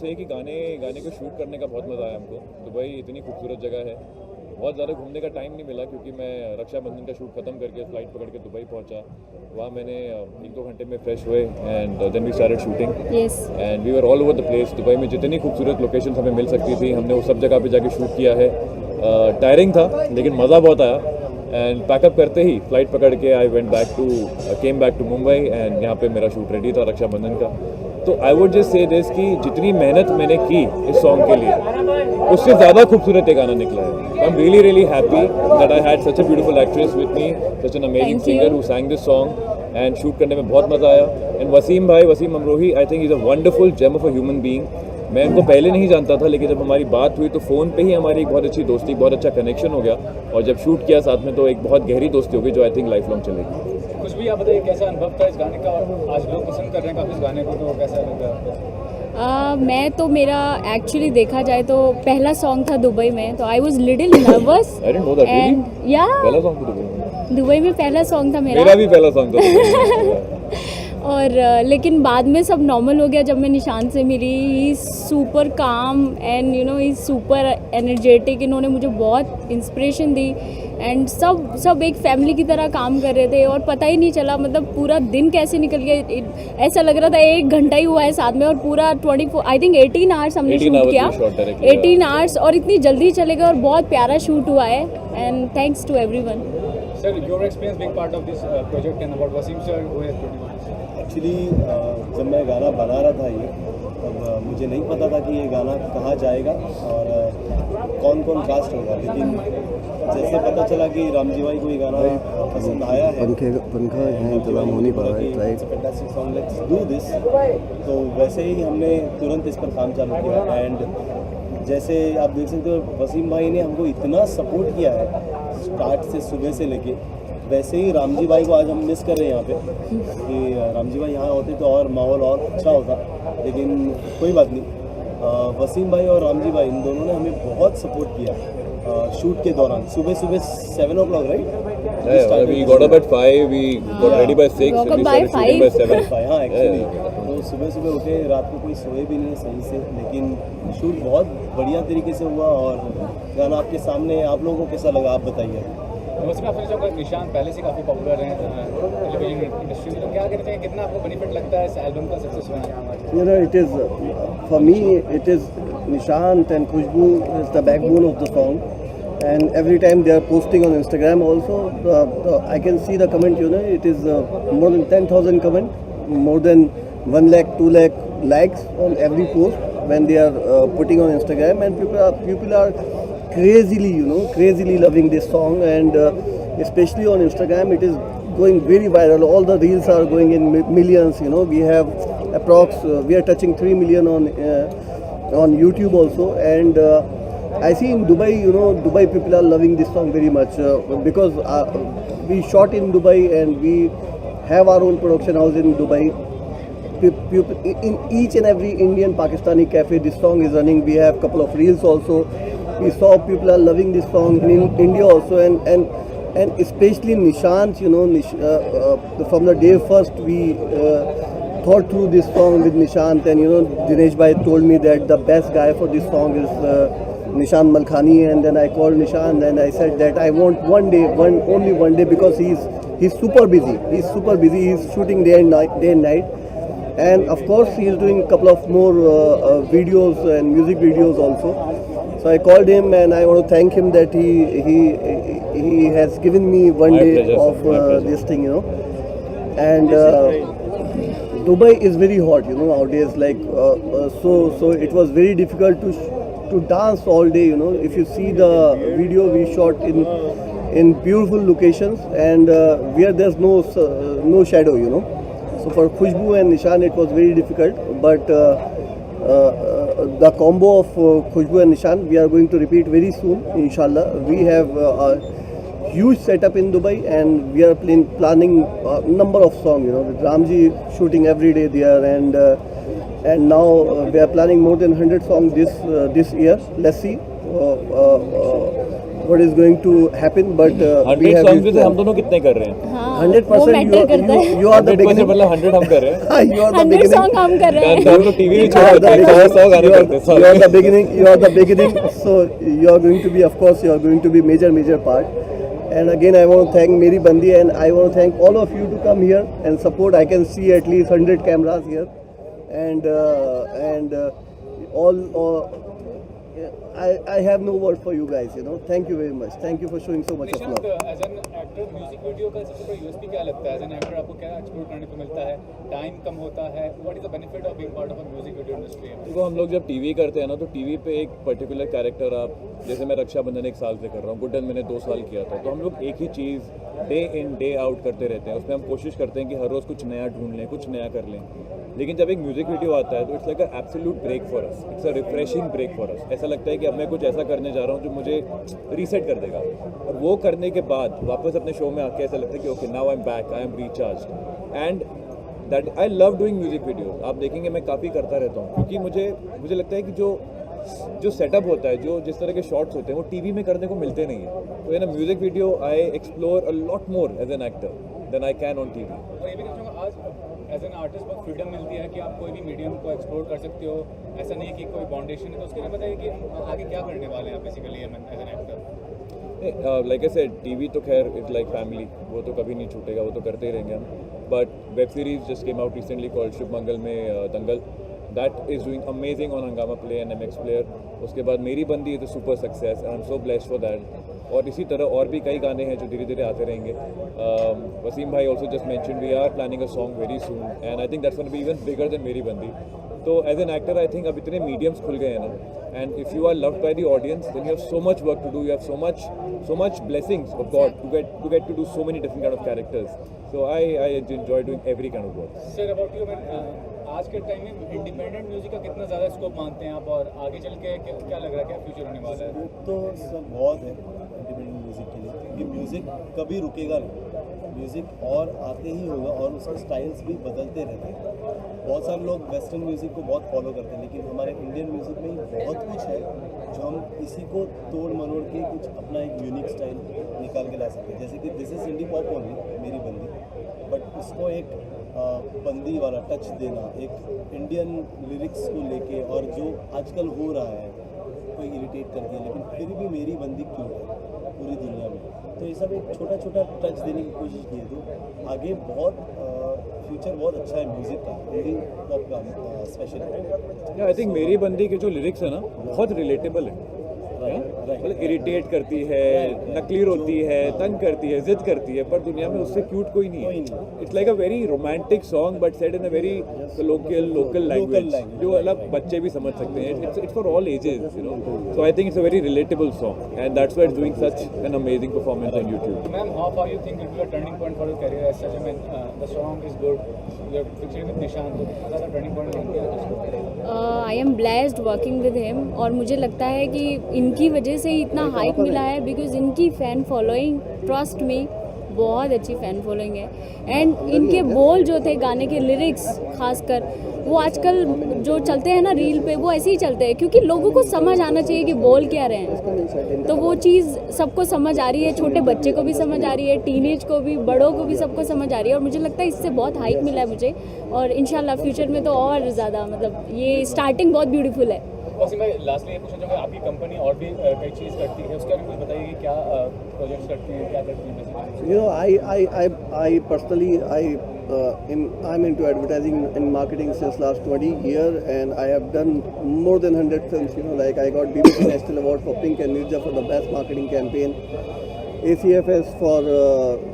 से कि गाने को शूट करने का बहुत मज़ा आया हमको। दुबई इतनी खूबसूरत जगह है, बहुत ज़्यादा घूमने का टाइम नहीं मिला क्योंकि मैं रक्षाबंधन का शूट ख़त्म करके फ़्लाइट पकड़ के दुबई पहुंचा। वहाँ मैंने 1-2 घंटे में फ्रेश हुए and then we started shooting and we were all over the place. Dubai में जितनी खूबसूरत लोकेशंस हमें मिल सकती थी हमने वो सब जगह पे जाके शूट किया है। टायरिंग था लेकिन मज़ा बहुत आया एंड पैकअप करते ही फ्लाइट पकड़ के I came back to Mumbai and यहाँ पे मेरा शूट रेडी था रक्षाबंधन का। तो I would just say this कि जितनी मेहनत मैंने की इस सॉन्ग के लिए उससे ज़्यादा खूबसूरत ये गाना निकला है। I am really happy that I had such a beautiful actress with me, such an amazing singer who sang this song and shoot करने में बहुत मज़ा आया। And Wasim Amrohi I think is a wonderful gem of a human being. मैं उनको पहले नहीं जानता था लेकिन जब हमारी बात हुई तो फ़ोन पे ही हमारी एक बहुत अच्छी दोस्ती, बहुत अच्छा कनेक्शन हो गया और जब शूट किया साथ में तो एक बहुत गहरी दोस्ती हो गई जो आई थिंक लाइफ लॉन्ग चलेगी। कुछ भी आप बताइए कैसा अनुभव था इस गाने का और आज लोग पसंद कर रहे हैं काफ़ी इस गाने को, तो कैसा लगा? मैं तो मेरा एक्चुअली देखा जाए तो पहला सॉन्ग था दुबई में, तो I was little nervous and या पहला सॉन्ग था दुबई में पहला सॉन्ग था मेरा भी पहला सॉन्ग था और लेकिन बाद में सब नॉर्मल हो गया जब मैं निशान से मिली। ही इज़ सुपर काम and you know he is super energetic. इन्होंने मुझे बहुत इंस्पिरेशन दी एंड सब एक फैमिली की तरह काम कर रहे थे और पता ही नहीं चला मतलब पूरा दिन कैसे निकल गया। ऐसा लग रहा था 1 घंटा ही हुआ है साथ में और पूरा 24 आई थिंक 18 आवर्स हमने शूट किया, 18 आवर्स और इतनी जल्दी चले गए और बहुत प्यारा शूट हुआ है and thanks to everyone. Sir your experience big part of this project and about Wasim sir who has produced. Actually जब मैं गाना बना रहा था ये तब मुझे नहीं पता था कि ये गाना कहाँ जाएगा और कौन कौन कास्ट होगा, लेकिन जैसे पता चला कि रामजी भाई को ये गाना पसंद आया है, पंखा है इंतजाम हो नहीं पा रहा है, right, fantastic song, let's do this. तो वैसे ही हमने तुरंत इस पर काम चालू किया एंड जैसे आप देख सकते हो वसीम भाई ने हमको इतना सपोर्ट किया है स्टार्ट से, सुबह से लेके। वैसे ही रामजी भाई को आज हम मिस कर रहे हैं यहाँ पे कि रामजी भाई यहाँ होते तो और माहौल और अच्छा होता, लेकिन कोई बात नहीं। वसीम भाई और रामजी भाई इन दोनों ने हमें बहुत सपोर्ट किया शूट के दौरान। सुबह 7 o'clock right, we got up at 5, we got ready by 6 and we started shooting by 7. हाँ एक्चुअली तो सुबह उठे, रात को कोई सोए भी नहीं सही से, लेकिन शूट बहुत बढ़िया तरीके से हुआ और गाना आपके सामने। आप लोगों को कैसा लगा आप बताइए। उसमें आपने जो निशान पहले से काफ़ी पॉपुलर हैं टेलीविजन इंडस्ट्री में, तो क्या कहते हैं कितना आपको बेनिफिट लगता है इस एल्बम का सक्सेस होना? You know, it is for me it is Nishant and Khushbu is the backbone of the song, and every time they are posting on Instagram also I can see the comment, you know, it is more than 10,000 comment, more than 1 lakh 2 lakh likes on every post when they are putting on Instagram, and people are crazily loving this song, and especially on Instagram it is going very viral. All the reels are going in millions, you know. We have we are touching 3 million on YouTube also, and I see in Dubai, you know, Dubai people are loving this song very much because we shot in Dubai and we have our own production house in Dubai. In each and every Indian Pakistani cafe this song is running. We have couple of reels also. We saw people are loving this song in India also, and especially Nishant, you know, from the day first we thought through this song with Nishant, and you know Dinesh bhai told me that the best guy for this song is Nishant Malkhani, and then I called Nishant and I said that I want only one day because he's super busy. He's shooting day and night. And of course he is doing a couple of more videos and music videos also. So I called him and I want to thank him that he has given me one day of this thing, you know. And Dubai is very hot, you know, nowadays. Like so it was very difficult to dance all day, you know. If you see the video we shot in beautiful locations and where there's no shadow, you know. So for Khushbu and Nishan it was very difficult, but the combo of Khushbu and Nishan we are going to repeat very soon, inshallah. We have a huge setup in Dubai and we are planning a number of songs, you know, with Ramji shooting every day there, and now we are planning more than 100 songs this year. Let's see what is going to happen, but we 100 have song से हम दोनों कितने कर रहे हैं? हाँ, 100% वो matter करता है। you are the 100% beginning. मतलब 100 हम कर रहे हैं। You are the 100 beginning. Song हम कर रहे हैं। हम तो टीवी में You are the beginning. Song आने करते हैं। You are the beginning. You are the beginning. So you are going to be, of course, you are going to be major part. And again, I want to thank Meri Bandi, and I want to thank all of you to come here and support. I can see at least 100 cameras here, and all. I have no word for you guys. Thank you very much. Thank you for showing so much of Nishant, love. As an actor music video का सबसे बड़ा USP क्या लगता है? As an actor आपको क्या explore करने को मिलता है? टाइम कम होता है? What is the benefit of being part of a music video industry? देखो, हम लोग जब टीवी करते हैं ना, तो टीवी पे एक पर्टिकुलर कैरेक्टर, आप जैसे मैं रक्षाबंधन 1 साल से कर रहा हूँ, गुड्डन मैंने 2 साल किया था, तो हम लोग एक ही चीज़ डे इन डे आउट करते रहते हैं। उसमें हम कोशिश करते हैं कि हर रोज़ कुछ नया ढूंढ लें, कुछ नया कर लें। लेकिन जब एक म्यूजिक वीडियो आता है तो it's like a absolute break for us, it's a refreshing break for us. ऐसा लगता है कि अब मैं कुछ ऐसा करने जा रहा हूँ जो मुझे रीसेट कर देगा, और वो करने के बाद वापस अपने शो में आके ऐसा लगता है कि okay, now I am back, I am recharge, and that I love doing music videos. आप देखेंगे मैं काफ़ी करता रहता हूँ, क्योंकि मुझे लगता है कि जो सेटअप होता है, जो जिस तरह के शॉट्स होते हैं, वो टीवी में करने को मिलते नहीं है। तो in a music video I explore a lot more as an actor than I can on TV. और ये भी कहना चाहूँगा, आज एज एन आर्टिस्ट बहुत फ्रीडम मिलती है कि आप कोई भी मीडियम को एक्सप्लोर कर सकते हो। ऐसा नहीं है कि कोई बाउंडेशन है। तो उसके लिए बताइए कि आगे क्या करने वाले हैं आप basically as an actor? Like I said, TV तो खैर इट्स लाइक फैमिली, वो तो कभी नहीं छूटेगा, वो तो करते ही रहेंगे हम। But web series just came out recently called Shubh Mangal Mein Dangal, that is doing amazing on Hungama play and MX player. उसके बाद Meri Bandi is a super success and I am so blessed for that. और इसी तरह और भी कई गाने हैं जो धीरे धीरे आते रहेंगे। वसीम भाई also just mention we are planning a song very soon, and I think that's gonna be even bigger than Meri Bandi. तो as an actor I think अब इतने मीडियम्स खुल गए हैं ना, and if you are loved by the audience, then you have so much work to do, you have so much blessings of God to get to do so many different kind of characters. So I enjoy doing every kind of work. Sir, about you, आज के time में independent music का कितना ज़्यादा scope मानते हैं आप, और आगे चल के क्या लग रहा है, क्या फ्यूचर होने वाला है? तो सर बहुत है इंडिपेंडेंट म्यूज़िक के लिए, क्योंकि म्यूज़िक कभी रुकेगा नहीं, म्यूज़िक और आते ही होगा, और उसके स्टाइल्स भी बदलते रहते हैं। बहुत सारे लोग वेस्टर्न म्यूज़िक को बहुत फॉलो करते हैं, लेकिन हमारे इंडियन म्यूज़िक में ही बहुत कुछ है जो हम इसी को तोड़ मरोड़ के कुछ अपना एक यूनिक स्टाइल निकाल के ला सकते हैं। जैसे कि this is indie pop only, Meri Bandi, but उसको एक बंदी वाला टच देना, एक इंडियन लिरिक्स को लेके, और जो आजकल हो रहा है कोई इरिटेट करती है, लेकिन फिर भी मेरी बंदी क्यों है पूरी दुनिया में, तो ये सब एक छोटा छोटा टच देने की कोशिश की है। तो आगे बहुत फ्यूचर बहुत अच्छा है म्यूज़िक का, इंडी पॉप का स्पेशली। आई थिंक मेरी बंदी के जो लिरिक्स है ना, बहुत रिलेटेबल है, मतलब इरिटेट करती है, नकली रोती है, तंग करती है, जिद करती है, पर दुनिया में उससे क्यूट कोई नहीं है। It's like a very romantic song but said in a very local language, जो मतलब बच्चे भी समझ सकते हैं। It's for all ages, so I think it's a very relatable song, and that's why it's doing such an amazing performance on YouTube. Ma'am, how far you think it will be a turning point for your career as such? I mean, the song is good. You're featuring with Nishant, तो कितना ज़्यादा turning point मानते हैं आप इसको? I am blessed working with him, और मुझे लगता है कि इनकी वजह से ही इतना हाइप मिला है, बिकॉज इनकी फ़ैन फॉलोइंग, ट्रस्ट मी, बहुत अच्छी फ़ैन फॉलोइंग है। एंड इनके बोल जो थे गाने के, लिरिक्स खासकर, वो आजकल जो चलते हैं ना रील पे, वो ऐसे ही चलते हैं, क्योंकि लोगों को समझ आना चाहिए कि बोल क्या रहे हैं। तो वो चीज़ सबको समझ आ रही है, छोटे बच्चे को भी समझ आ रही है, टीनेज को भी, बड़ों को भी, सबको समझ आ रही है। और मुझे लगता है इससे बहुत हाइप मिला है मुझे, और इंशाल्लाह फ्यूचर में तो और ज़्यादा, मतलब ये स्टार्टिंग बहुत ब्यूटीफुल है। वसीम भाई, लास्टली ये पूछना चाहूँगा, आपकी कंपनी और भी कई चीज़ करती है, उसके बारे में कुछ बताइए कि क्या प्रोजेक्ट्स करती हैं, क्या करती हैं basically? I personally, I'm into advertising and marketing since last 20 years, and I have done more than 100 films. Like I got BBC National Award for Pink and Nirja for the best marketing campaign, ACFS for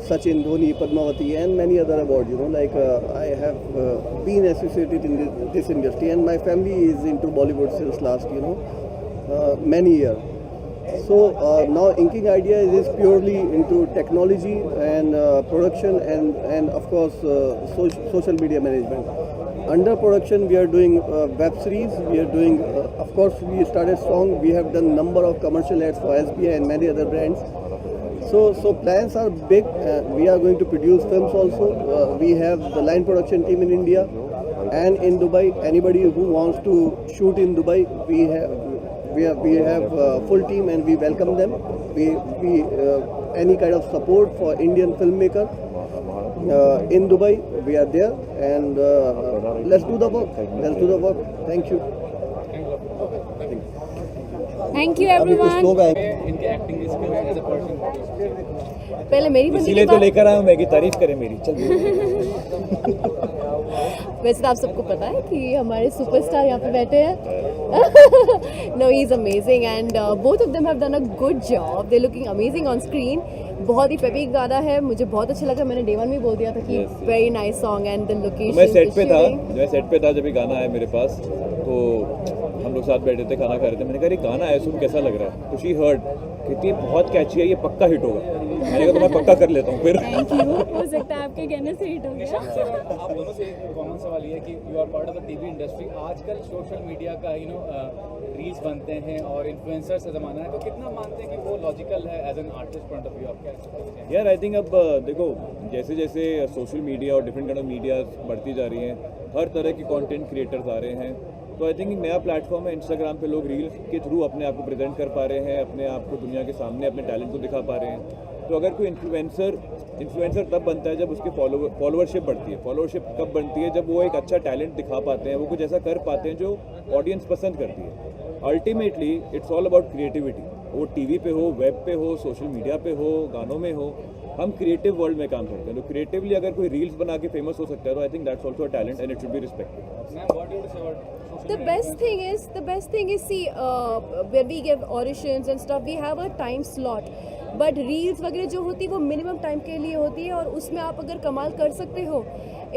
Sachin Dhoni, Padmavati, and many other awards. Like I have been associated in this industry, and my family is into Bollywood since last many years. So now Inking Ideas is purely into technology and production, and of course social media management. Under production we are doing web series, we are doing of course we started song, we have done number of commercial ads for SBI and many other brands. So plans are big. We are going to produce films also. We have the line production team in India and in Dubai. Anybody who wants to shoot in Dubai, we have full team and we welcome them. We any kind of support for Indian filmmaker in Dubai, we are there, and let's do the work. Let's do the work. Thank you. Thank you अभी कुछ everyone. लोग आए इनके acting skills as a person. पहले मेरी बंदी इसीलिए की तो बात। लेकर आया हूँ मैं कि तारीफ करें मेरी। चल वैसे तो आप सबको पता है कि हमारे सुपरस्टार यहाँ पे बैठे हैं। No he is amazing and both of them have done a good job. They looking amazing on screen. बहुत ही पेपी गाना है, मुझे बहुत अच्छा लगा। मैंने डे वन में बोल दिया था कि very nice song and the location. मैं सेट पे था जब ये गाना आया मेरे पास, तो हम लोग साथ बैठे थे, खाना खा रहे थे। मैंने कहा ये गाना है, सुन कैसा लग रहा है? तो शी हर्ड, कहती बहुत कैची है, ये पक्का हिट होगा। मैंने कहा तो मैं पक्का कर लेता हूँ फिर। Thank you. हो सकता है आपके कहने से हिट हो गया। निशांत सर, आप दोनों से कॉमन सवाल ये है कि you are part of the TV industry. आजकल सोशल मीडिया का रील्स बनते हैं और इन्फ्लुएंसर्स का ज़माना है, तो कितना मानते हैं कि वो लॉजिकल है as an artist point of view? आप क्या यार आई थिंक अब देखो, जैसे जैसे सोशल मीडिया और डिफरेंट काइंड ऑफ मीडिया बढ़ती जा रही हैं, हर तरह के कंटेंट क्रिएटर्स आ रहे हैं। तो आई थिंक एक नया प्लेटफॉर्म है इंस्टाग्राम पे, लोग रील्स के थ्रू अपने आप को प्रेजेंट कर पा रहे हैं, अपने आप को दुनिया के सामने अपने टैलेंट को दिखा पा रहे हैं। तो अगर कोई इन्फ्लुएंसर तब बनता है जब उसकी फॉलोअरशिप बढ़ती है। फॉलोअरशिप कब बनती है? जब वो एक अच्छा टैलेंट दिखा पाते हैं, वो कुछ ऐसा कर पाते हैं जो ऑडियंस पसंद करती है। Ultimately it's all about creativity. वो टीवी पे हो, वेब पे हो, सोशल मीडिया पे हो, गानों में हो, हम क्रिएटिव वर्ल्ड में काम करते हैं। तो क्रिएटिवली अगर कोई रील्स बना के फेमस हो सकता है, तो I think that's also a talent and it should be respected. Ma'am, what you say about The best thing is see when we give auditions and stuff we have a time slot, but reels वगैरह जो होती है वो minimum time के लिए होती है, और उसमें आप अगर कमाल कर सकते हो,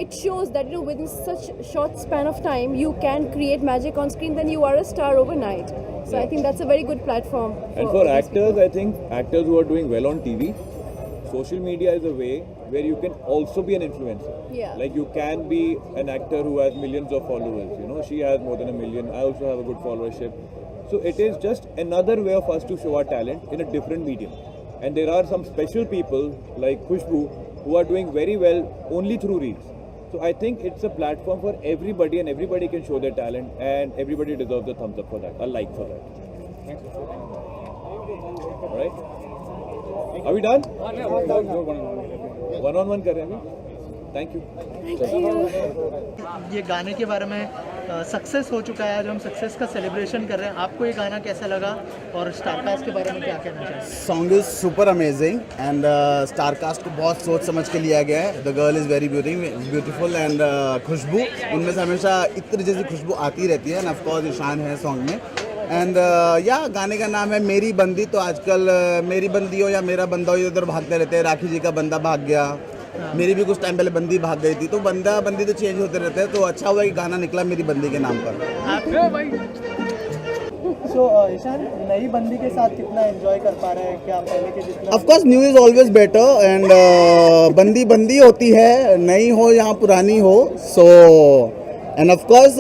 it shows that within such short span of time you can create magic on screen, then you are a star overnight. So I think that's a very good platform. And for actors, I think actors who are doing well on TV, social media is a way where you can also be an influencer. Yeah. Like you can be an actor who has millions of followers. You know, she has more than 1 million. I also have a good followership. So it is just another way of us to show our talent in a different medium. And there are some special people like Khushbu who are doing very well only through reels. So I think it's a platform for everybody, and everybody can show their talent, and everybody deserves a thumbs up for that, a like for that. All right? Are we done? One on one कर रहे हैं अभी। Thank you. ये गाने के बारे में success हो चुका है, आज हम सक्सेस का सेलिब्रेशन कर रहे हैं। आपको ये गाना कैसा लगा और स्टारकास्ट के बारे में क्या कहना चाहिए? Song is super amazing and star cast को बहुत सोच समझ के लिया गया है। The girl is very beautiful and Khushbu, उनमें से हमेशा इत्र जैसी खुशबू आती रहती है। एंड ऑफकोर्स निशान है सॉन्ग में। एंड या गाने का नाम है मेरी बंदी। तो आजकल मेरी बंदी हो या मेरा बंदा हो, इधर भागते रहते हैं। राखी जी का बंदा भाग गया, मेरी भी कुछ टाइम पहले बंदी भाग गई थी। तो बंदा बंदी तो चेंज होते रहते हैं। तो अच्छा हुआ कि गाना निकला मेरी बंदी के नाम पर। सो ईशान, नई बंदी के साथ कितना एंजॉय कर पा रहे हैं? क्या पहले के जितना? Of course new is always better and बंदी बंदी होती है, नई हो या पुरानी हो। So and of course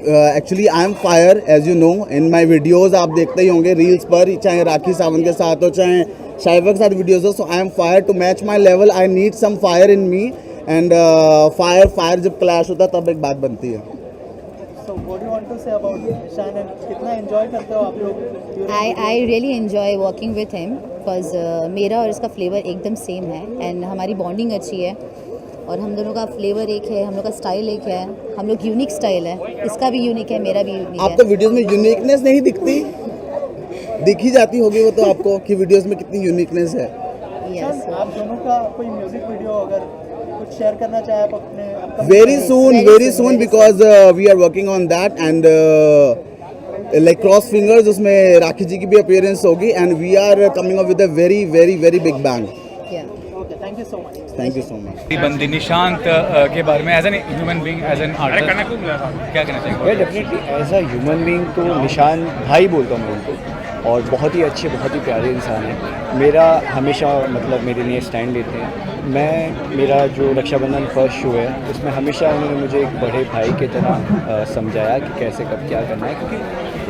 actually I am fire, as you know in my videos. आप देखते ही होंगे रील्स पर, चाहे राखी सावंत के साथ हो, चाहे शाइवा के साथ वीडियोज़ हो। So I am fire. To match my level I need some fire in me. And fire जब क्लैश होता है तब एक बात बनती है। So what do you want to say about Ishan and कितना एंजॉय करते हो आप लोग? I really enjoy working with him because मेरा और इसका फ्लेवर एकदम सेम है एंड हमारी बॉन्डिंग अच्छी है, और हम दोनों का फ्लेवर एक है, हम लोग का स्टाइल एक है। हम लोग यूनिक स्टाइल है, इसका भी यूनिक है, मेरा भी यूनिक है। आपको वीडियोस में यूनिकनेस नहीं दिखती? दिखी जाती होगी वो तो आपको कि वीडियोस में कितनी यूनिकनेस है। Yes. आप दोनों का कोई म्यूजिक वीडियो अगर कुछ शेयर करना चाहे आप अपने Very soon because we are working on that and like cross fingers उसमें राखी जी की भी अपीयरेंस होगी and we are coming up with a very big bang. Yeah. Okay, thank you so much. Thank you so much. बंदी निशांत के बारे में as an human being, as an artist क्या कहना चाहिए? Definitely as a human being तो निशान भाई बोलता हूँ मैं उनको, और बहुत ही अच्छे बहुत ही प्यारे इंसान हैं। मेरा हमेशा मतलब मेरे लिए स्टैंड लेते हैं। मेरा जो रक्षाबंधन फर्स्ट शो है उसमें हमेशा उन्होंने मुझे एक बड़े भाई की तरह समझाया कि कैसे कब क्या करना है, क्योंकि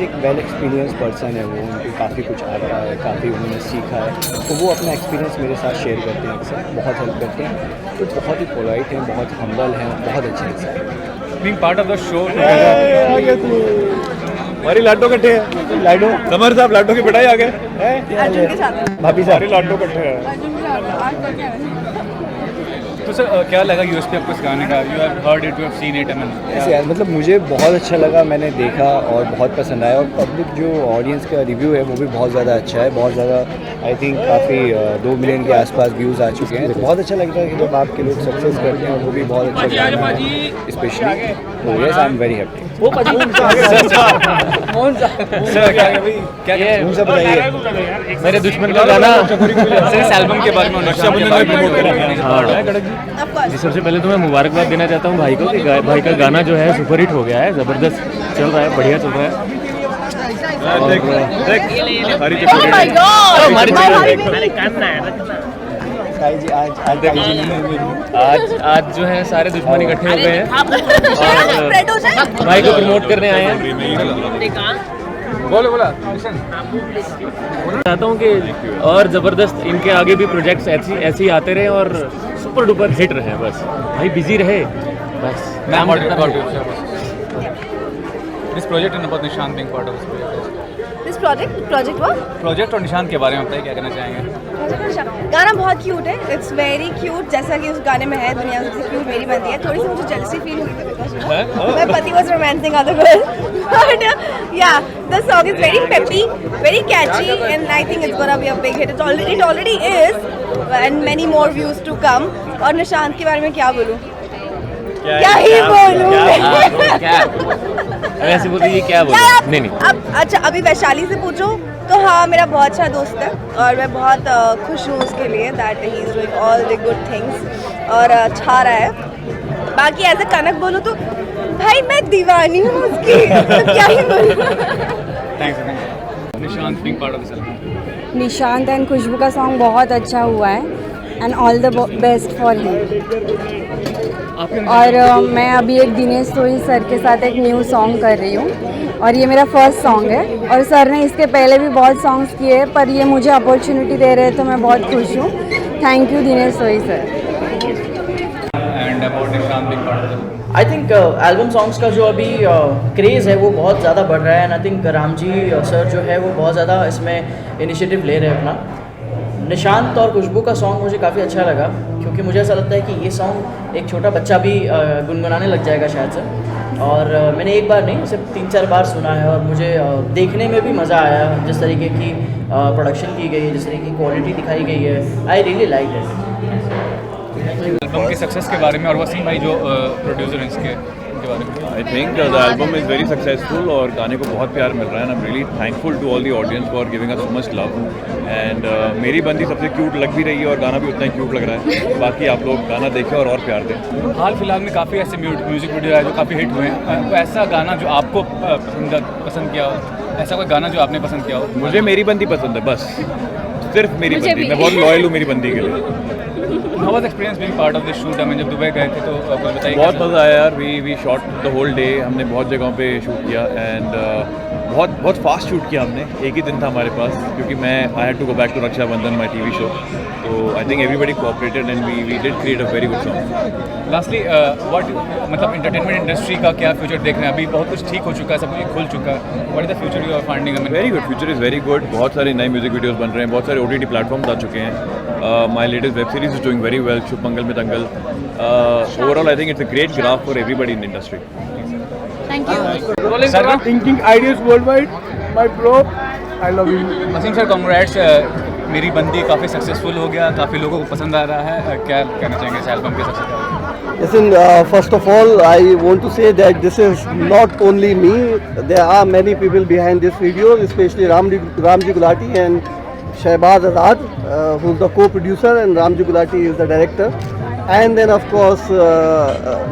एक वेल एक्सपीरियंस पर्सन है वो, उनको काफ़ी कुछ आता है, काफ़ी उन्होंने सीखा है। तो वो अपना एक्सपीरियंस मेरे साथ शेयर करते हैं, अक्सर बहुत हेल्प करते हैं। तो बहुत ही पोलाइट हैं, बहुत हम्बल हैं, बहुत अच्छे इंसान हैं। Being part of the show हमारी लाडो कट्ठे हैं, लाडो समर साहब लाडो की पिटाई आ गए भाभी साहब, लाडो कट्ठे हैं। तो सर क्या लगा यूएसपी आपको इस गाने का? You have heard it, you have seen it, ऐसे यार मतलब मुझे बहुत अच्छा लगा, मैंने देखा और बहुत पसंद आया, और पब्लिक जो ऑडियंस का रिव्यू है वो भी बहुत ज़्यादा अच्छा है, बहुत ज़्यादा आई थिंक काफ़ी 2 मिलियन के आसपास व्यूज़ आ चुके हैं। तो बहुत अच्छा लगता है कि जब आपके लोग सक्सेस करते हैं और वो भी बहुत अच्छा गाना है स्पेशली, तो yes I am very happy. क्या बताइए मेरे दुश्मन का गाना सर इस एल्बम के बारे में रक्षाबंधन में प्रमोट करेंगे। जी सबसे पहले तो मैं मुबारकबाद देना चाहता हूँ भाई को कि भाई का गाना जो है सुपरहिट हो गया है, ज़बरदस्त चल रहा है, बढ़िया चल रहा है। आज जो है सारे दुश्मन इकट्ठे हो गए हैं और भाई को प्रमोट करने आए हैं। बोला चाहता हूँ कि और ज़बरदस्त इनके आगे भी प्रोजेक्ट्स ऐसे ही आते रहे और सुपर डुपर हिट रहे, बस भाई बिजी रहे बस। दिस प्रोजेक्ट एंड अबाउट निशान being part of this project और निशान के बारे में बताइए, क्या कहना चाहेंगे? गाना बहुत क्यूट है, इट्स वेरी क्यूट, जैसा कि उस गाने में है दुनिया में सबसे क्यूट मेरी बनती है। थोड़ी सी मुझे जेलसी फील हुई थी my pati was romancing other girl but yeah the song is very peppy, very catchy and I think it's gonna be a big hit. It already is and many more views to come. और निशांत के बारे में क्या बोलूं, क्या ही बोलूं ऐसे बोल रही क्या बोलूं? नहीं अब अच्छा अभी वैशाली से पूछो तो हाँ मेरा बहुत अच्छा दोस्त है और मैं बहुत खुश हूँ उसके लिए that he is doing all the good things और अच्छा रहा है। बाकी ऐसे कनक बोलूँ तो भाई मैं दीवानी हूँ उसकी तो क्या ही बोलूँ। Nishant being part of this album. Nishant and Khushbu का सॉन्ग बहुत अच्छा हुआ है and all the best for him. और मैं अभी एक दिनेश सोही सर के साथ एक न्यू सॉन्ग कर रही हूँ और ये मेरा फर्स्ट सॉन्ग है और सर ने इसके पहले भी बहुत सॉन्ग्स किए पर ये मुझे अपॉर्चुनिटी दे रहे हैं तो मैं बहुत खुश हूँ। थैंक यू दिनेश सोही सर। एंड अबाउट निशान being part of I think album songs का जो अभी क्रेज़ है वो बहुत ज़्यादा बढ़ रहा है and I think Ramji sir जो है वो बहुत ज़्यादा इसमें इनिशिएटिव ले रहे हैं अपना। निशांत और खुशबू का सॉन्ग मुझे काफ़ी अच्छा लगा क्योंकि मुझे ऐसा लगता है कि ये सॉन्ग एक छोटा बच्चा भी गुनगुनाने लग जाएगा शायद से। और मैंने एक बार नहीं सिर्फ 3-4 बार सुना है और मुझे देखने में भी मज़ा आया, जिस तरीके की प्रोडक्शन की गई है, जिस तरीके की क्वालिटी दिखाई गई है, I really like it. Album के सक्सेस के बारे में और वसीम भाई जो प्रोड्यूसर हैं इसके बारे में। I think the album is very successful और गाने को बहुत प्यार मिल रहा है। I am really thankful to all the audience for giving us so much love and Meri Bandi सबसे क्यूट लग भी रही है और गाना भी उतना ही क्यूट लग रहा है। बाकी आप लोग गाना देखें और प्यार दें। हाल फिलहाल में काफ़ी ऐसे म्यूजिक वीडियो है जो काफ़ी हिट हुए हैं, तो ऐसा गाना जो आपको पसंद किया हो, ऐसा कोई गाना जो आपने पसंद किया हो? मुझे मेरी बंदी पसंद है, बस सिर्फ मेरी बंदी। मैं बहुत लॉयल हूँ मेरी बंदी के लिए। How was experience being part of this shoot? मैं जब दुबई गए थे तो कुछ बताइए। बहुत मज़ा आया यार। We shot the whole day, हमने बहुत जगहों पे शूट किया एंड बहुत फास्ट शूट किया हमने। एक ही दिन था हमारे पास क्योंकि I had to go back to Rakshabandhan my TV show, तो I think everybody cooperated and we did create a very good song. Lastly what मतलब एंटरटेनमेंट इंडस्ट्री का क्या फ्यूचर देख रहे हैं? अभी बहुत कुछ ठीक हो चुका है, सब कुछ खुल चुका है। What is the future you are finding? Very good, future is very good. बहुत सारे नए म्यूजिक वीडियोस बन रहे हैं, बहुत सारे OTT प्लेटफॉर्म्स आ चुके हैं। My latest web series is doing very well, Shubh Mangal Mein Dangal. Overall I think it's a great graph for everybody in industry. Thank you sir. Thinking ideas worldwide, my bro, I love you. Wasim sir congrats, Meri Bandi काफ़ी successful हो गया, काफ़ी लोगों को पसंद आ रहा है, क्या कहना चाहेंगे इस एल्बम के success? Listen, first of all, I want to say that this is not only me. There are many people behind this video, especially Ramji Gulati and Shahbaz Azad, who's the co-producer, and Ramji Gulati is the director. And then, of course,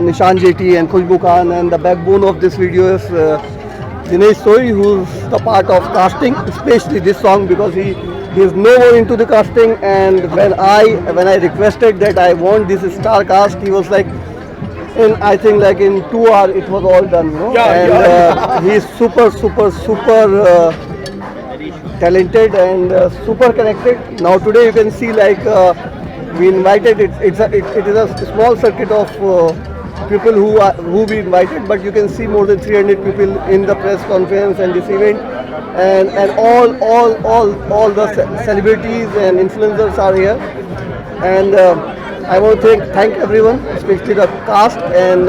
Nishan JT and Khushbu Khan, and the backbone of this video is Dinesh Sohi, who's the part of casting, especially this song, because he is no more into the casting. And when I requested that I want this star cast, he was like, I think like in 2 hours it was all done, you know. And he's super talented and super connected. Now today you can see like we invited it is a small circuit of people who we invited, but you can see more than 300 people in the press conference and this event, and all the celebrities and influencers are here, and I want to thank everyone, especially the cast and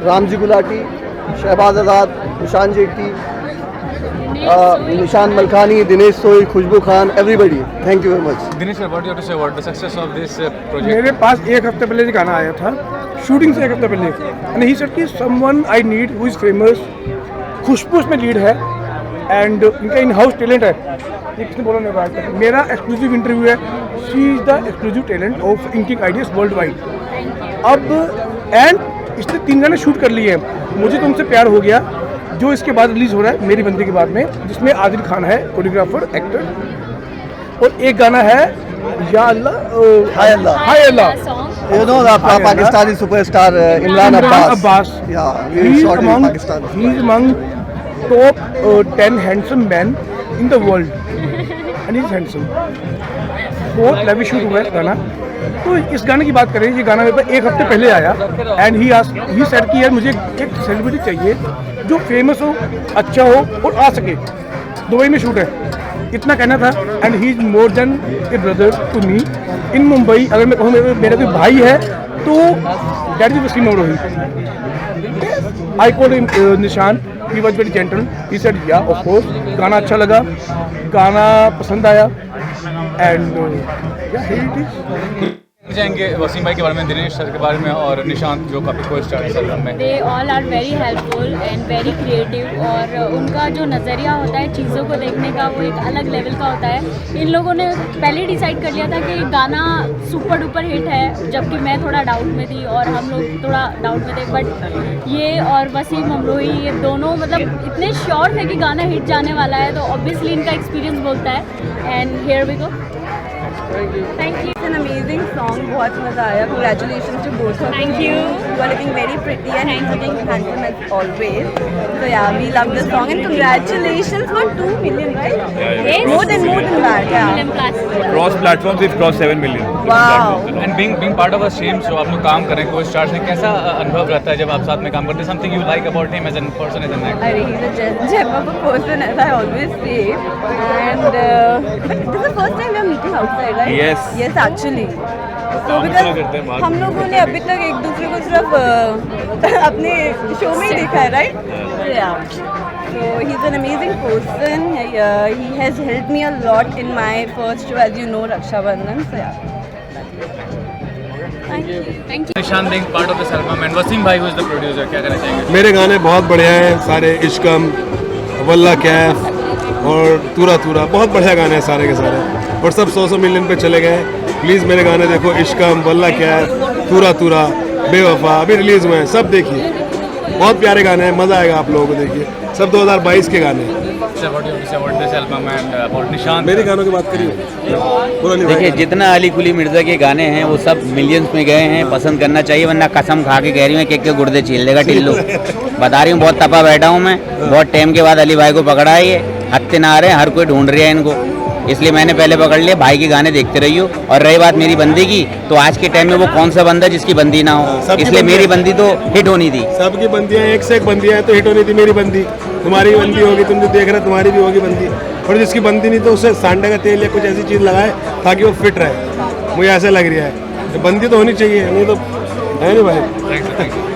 Ramji Gulati, Shahbaz Azad, Nishan Jetty, Nishan Malkhani, Dinesh Soy, Khushbu Khan, everybody. Thank you very much. Dinesh sir, what do you have to say about the success of this project? मेरे पास एक हफ्ते पहले ये गाना आया था, shooting से एक हफ्ते पहले, and he said कि someone I need who is famous, खुशबू उसमें लीड है, and इनका इन हाउस टैलेंट है, ये किसने बोला नहीं बात करते, मेरा एक्सक्लूसिव इंटरव्यू है, she is the exclusive talent of Inking Ideas worldwide. अब एंड इसने 3 गाने शूट कर लिए हैं, मुझे तुमसे प्यार हो गया, जो इसके बाद रिलीज हो रहा है मेरी बंदी के बाद में, जिसमें आदिल खान है कोरियोग्राफर एक्टर, और एक गाना है या अल्लाह हाय अल्लाह, You know the Pakistani superstar Imran Abbas. Yeah, we shot in Pakistan. He is among top 10 handsome men in the world, and he is handsome. बहुत लाइव शूट हुआ है गाना. तो इस गाने की बात करें, ये गाना मेरे पास एक हफ्ते पहले आया, एंड ही सेड कि यार मुझे एक सेलिब्रिटी चाहिए जो फेमस हो, अच्छा हो और आ सके. दुबई में शूट है, इतना कहना था, and he is more than a brother to me in Mumbai. अगर मैं कहूँ मेरा कोई भाई है तो that is Wasim Amrohi. I called him Nishan, he was very gentle, he said yeah of course. गाना अच्छा लगा, गाना पसंद आया, एंड या हियर इट इज. जाएंगे वसीम भाई के बारे में, दिनेश सर के बारे में और निशांत जो काफ़ी को स्टार है एल्बम में. They all are very helpful and very creative, और उनका जो नज़रिया होता है चीज़ों को देखने का वो एक अलग लेवल का होता है. इन लोगों ने पहले डिसाइड कर लिया था कि गाना सुपर डुपर हिट है, जबकि मैं थोड़ा डाउट में थी और हम लोग थोड़ा डाउट में थे, बट ये और वसीम अमरोही ये दोनों मतलब इतने श्योर थे कि गाना हिट जाने वाला है, तो ऑब्वियसली इनका एक्सपीरियंस बोलता है. And here we go. Thank you. It's an amazing song. बहुत मजा आया. Congratulations to both of you. Thank you. You are looking very pretty and looking handsome as always. So yeah, we love the song and congratulations for 2 million, right? Yes. More than that. Yeah. Million plus. Across platforms we've crossed 7 million. Wow. And being part of a same show, आप लोग काम करें को stars में, कैसा अनुभव रहता है जब आप साथ में काम करते हैं? Something you like about him as an person, as an actor? He's a gem of a person, as I always say. And but this is the first time we are meeting outside, right? Yes. Yes, actually. So because हम लोगों ने अभी तक एक दूसरे को सिर्फ अपने शो में ही देखा है, right? Yeah. So he's an amazing person. He has helped me a lot in my first show, as you know, Raksha Bandhan. So yeah. Thank you. Thank you. निशान being part of this album and Wasim भाई who is the producer, क्या कहना चाहेंगे? मेरे गाने बहुत बढ़िया हैं सारे. इश्कम, वल्ला कैफ और तूरा तूरा बहुत बढ़िया गाने हैं सारे के सारे, और सब 100 मिलियन पे चले गए. प्लीज़ मेरे गाने देखो. इश्कम, वल्ला कैफ, तूरा तूरा, बेवफा अभी रिलीज़ हुए हैं, सब देखिए. बहुत प्यारे गाने हैं, मज़ा आएगा आप लोगों को. देखिए सब 2022 के गाने हैं. मेरे गानों की बात करिए. देखिए जितना अली कुली मिर्ज़ा के गाने हैं वो सब मिलियंस में गए हैं. पसंद करना चाहिए, वरना कसम खा के कह रही हूँ के गुर्दे छील देगा टिल्लू. बता रही हूँ, बहुत तपा बैठा हूँ मैं. बहुत टाइम के बाद अली भाई को पकड़ा है. ये हत्ते ना आ रहे हैं, हर कोई ढूंढ रहा है इनको, इसलिए मैंने पहले पकड़ लिया. भाई के गाने देखते रहियो. और रही बात मेरी बंदी की, तो आज के टाइम में वो कौन सा बंदा जिसकी बंदी ना हो, इसलिए मेरी बंदी तो हिट होनी थी. सबकी बंदियाँ एक से एक बंदियाँ हैं, तो हिट होनी थी मेरी बंदी. तुम्हारी बंदी होगी, तुम जो देख रहे हो तुम्हारी भी होगी बंदी. और जिसकी बंदी नहीं तो उसे सांडे का तेल या कुछ ऐसी चीज़ लगाए ताकि वो फिट रहे. मुझे ऐसा लग रहा है, बंदी तो होनी चाहिए, नहीं तो है नहीं भाई. Thank you.